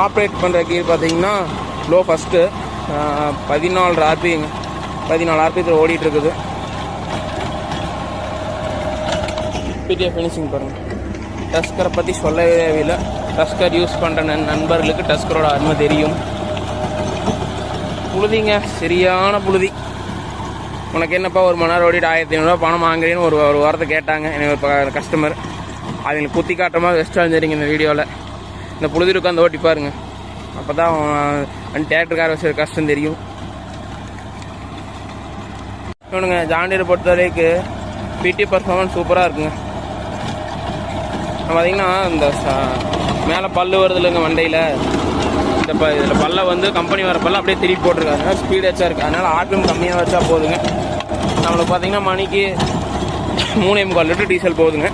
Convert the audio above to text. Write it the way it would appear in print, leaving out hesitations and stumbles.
Operate பண்ணுற கீர் பார்த்தீங்கன்னா low first 14 ஆர்பிங்க, 14 ஆர்பியில் ஓடிட்டுருக்குது. PDF finishing பாருங்கள். டஸ்கரை பற்றி சொல்லவே தேவையில்லை. டஸ்கர் யூஸ் பண்ணுற நண்பர்களுக்கு டஸ்கரோட அருமை தெரியும். புழுதிங்க, சரியான புழுதி. உனக்கு என்னப்பா ஒரு மணி நேரம் ஓடிட்டு 1500 பணம் வாங்குறேன்னு ஒரு வாரத்தை கேட்டாங்க எனக்கு ஒரு கஸ்டமர். அவங்களுக்கு குத்தி காட்டுற மாதிரி வெஸ்ட்டாக இருந்துருங்க இந்த வீடியோவில். இந்த புழுதி உட்காந்து ஓட்டி பாருங்க, அப்போ தான் தேட்டருக்கார வச்சு கஷ்டம் தெரியும். இவனுங்க ஜாண்டியரை பொறுத்த வரைக்கு பிடி பர்ஃபார்மன்ஸ் சூப்பராக இருக்குங்க. பார்த்தீங்கன்னா இந்த மேலே பல்லு வருது இல்லைங்க வண்டியில், இந்த இதில் பல்ல வந்து கம்பெனி வர பல்ல அப்படியே திருப்பி போட்டிருக்காங்க. ஸ்பீட் வச்சா இருக்குது, அதனால் ஆர்பிஎம் கம்மியாக வச்சா போதுங்க. நம்மளுக்கு பார்த்தீங்கன்னா மணிக்கு 3.25 லிட்டர் டீசல் போகுதுங்க.